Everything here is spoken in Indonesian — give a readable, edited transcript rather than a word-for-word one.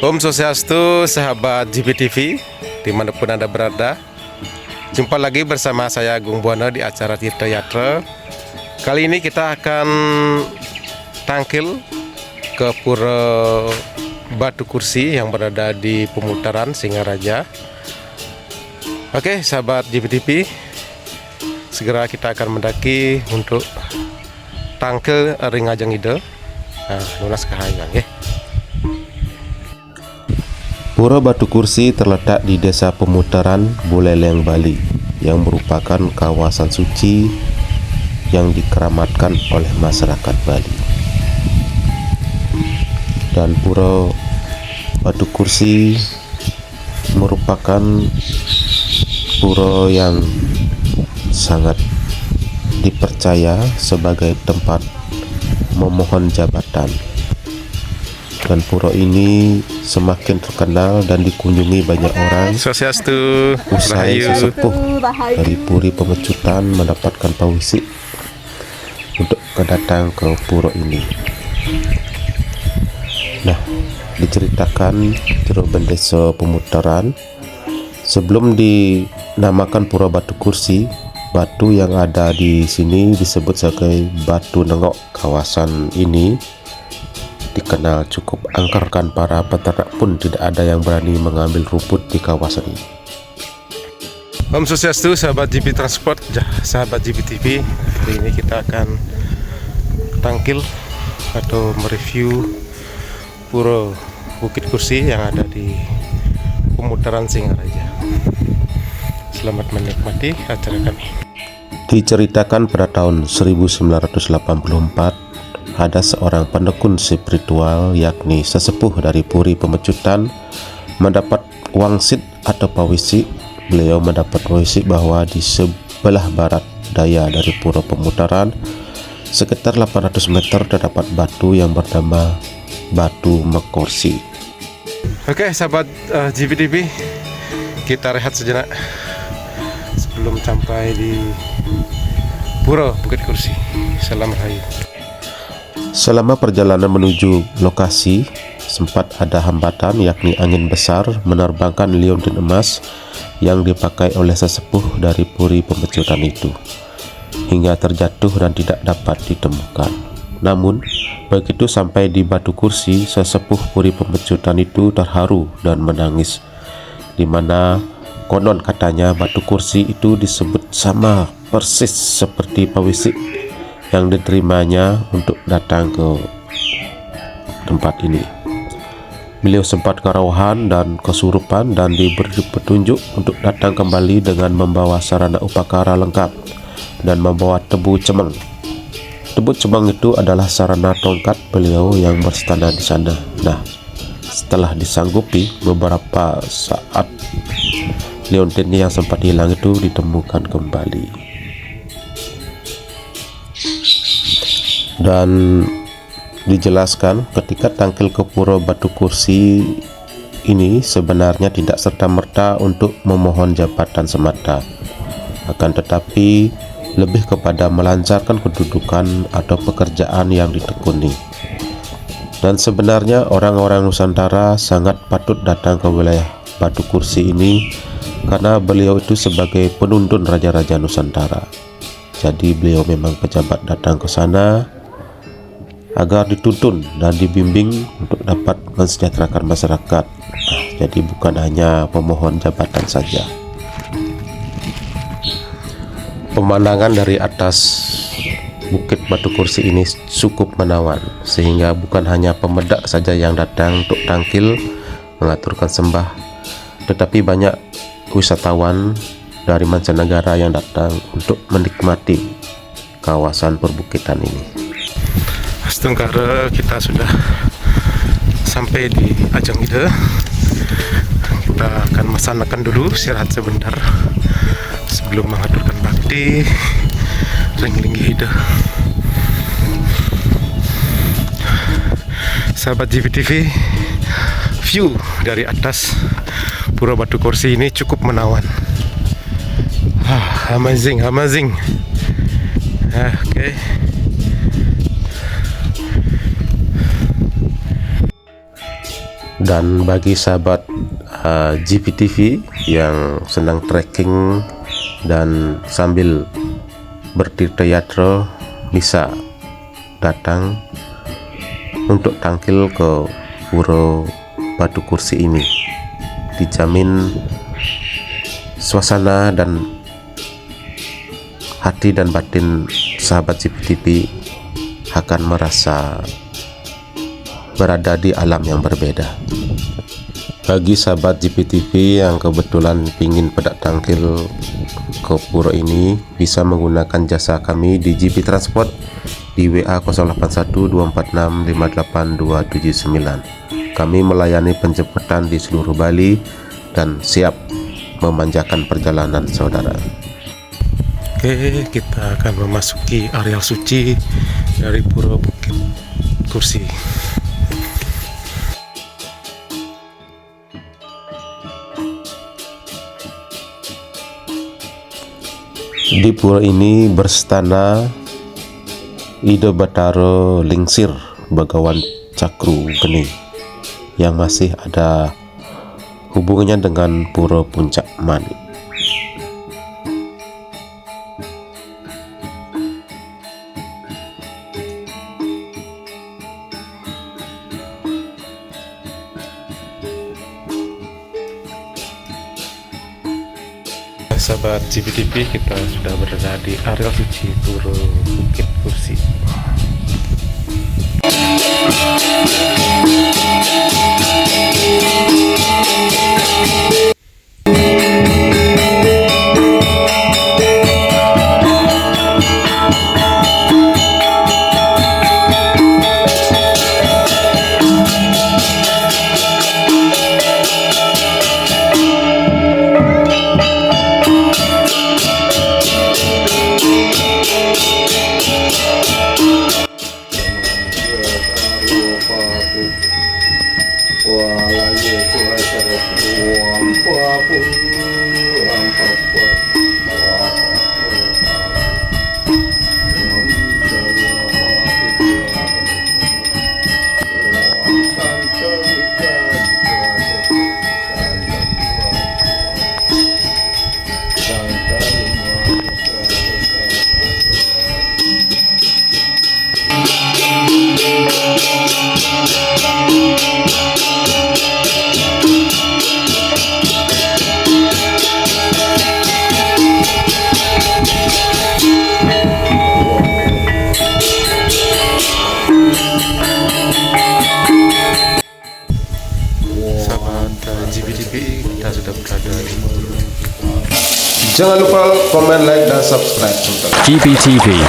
Om Swastiastu, sahabat GPTV, dimanapun Anda berada. Jumpa lagi bersama saya Agung Buana di acara Tirta Yatra. Kali ini kita akan tangkil ke Pura Batu Kursi yang berada di Pemutaran Singaraja. Oke, sahabat GPTV, segera kita akan mendaki untuk tangkil ring ajang ide. Nah, lunas kahayang ya. Pura Batu Kursi terletak di Desa Pemutaran, Buleleng, Bali, yang merupakan kawasan suci yang dikeramatkan oleh masyarakat Bali. Dan Pura Batu Kursi merupakan pura yang sangat dipercaya sebagai tempat memohon jabatan. Dan pura ini semakin terkenal dan dikunjungi banyak orang. Swastiastu, Usai sesepuh dari Puri Pemecutan mendapatkan pawisi untuk kedatang ke pura ini. Nah, diceritakan jero Desa Pemutaran, sebelum dinamakan Pura Batu Kursi, batu yang ada di sini disebut sebagai Batu Nengok. Kawasan ini dikenal cukup angker, kan para peternak pun tidak ada yang berani mengambil rumput di kawasan ini. Om Swastiastu, sahabat GP Transport, sahabat GPTV. Hari ini kita akan tangkil atau mereview Pura Bukit Kursi yang ada di Pemutaran Singaraja. Selamat menikmati acara kami. Diceritakan pada tahun 1984 ada seorang pendekun spiritual, yakni sesepuh dari Puri Pemecutan, mendapat wangsit atau pawisi. Beliau mendapat pawisi bahwa di sebelah barat daya dari Pura Pemutaran, sekitar 800 meter, terdapat batu yang bernama Batu Mekorsi. Oke, sahabat GPTV, kita rehat sejenak sebelum sampai di Pura Bukit Kursi. Salam Rahayu. Selama perjalanan menuju lokasi, sempat ada hambatan, yakni angin besar menerbangkan liontin emas yang dipakai oleh sesepuh dari Puri Pemecutan itu, hingga terjatuh dan tidak dapat ditemukan. Namun, begitu sampai di Batu Kursi, sesepuh Puri Pemecutan itu terharu dan menangis, di mana konon katanya Batu Kursi itu disebut sama persis seperti pawisi yang diterimanya untuk datang ke tempat ini. Beliau sempat kerauhan dan kesurupan dan diberi petunjuk untuk datang kembali dengan membawa sarana upakara lengkap dan membawa tebu cemeng. Tebu cemeng itu adalah sarana tongkat beliau yang berstana di sana. Nah, setelah disanggupi, beberapa saat liontin yang sempat hilang itu ditemukan kembali. Dan dijelaskan ketika tangkil ke Pura Batu Kursi ini sebenarnya tidak serta-merta untuk memohon jabatan semata, akan tetapi lebih kepada melancarkan kedudukan atau pekerjaan yang ditekuni. Dan sebenarnya orang-orang Nusantara sangat patut datang ke wilayah Batu Kursi ini karena beliau itu sebagai penuntun raja-raja Nusantara. Jadi beliau memang pejabat datang ke sana agar dituntun dan dibimbing untuk dapat mensejahterakan masyarakat. Jadi bukan hanya pemohon jabatan saja. Pemandangan dari atas Bukit Batu Kursi ini cukup menawan, sehingga bukan hanya pemedak saja yang datang untuk tangkil mengaturkan sembah, tetapi banyak wisatawan dari mancanegara yang datang untuk menikmati kawasan perbukitan ini. Setengah kita sudah sampai di ajang ide. Kita akan melaksanakan dulu istirahat sebentar sebelum mengaturkan bakti ring-ring ide. Sahabat GPTV, view dari atas Pura Batu Kursi ini cukup menawan. Amazing. Oke. Dan bagi sahabat GPTV yang sedang trekking dan sambil bertirta yatra, bisa datang untuk tangkil ke Pura Batu Kursi ini. Dijamin suasana dan hati dan batin sahabat GPTV akan merasa berada di alam yang berbeda. Bagi sahabat GPTV yang kebetulan ingin pedak tangkil ke pura ini, bisa menggunakan jasa kami di GP Transport di WA 081246582279. Kami melayani penjemputan di seluruh Bali dan siap memanjakan perjalanan saudara. Oke, kita akan memasuki areal suci dari Pura Bukit Kursi. Di pura ini berstana Ida Batara Lingsir Bagawan Cakru Geni yang masih ada hubungannya dengan Pura Puncak Manik. Sahabat GPTV, kita sudah berada di areal suci Pura Bukit Kursi. GPTV, kita sudah berada di Jangan lupa komen, like, dan subscribe. GPTV.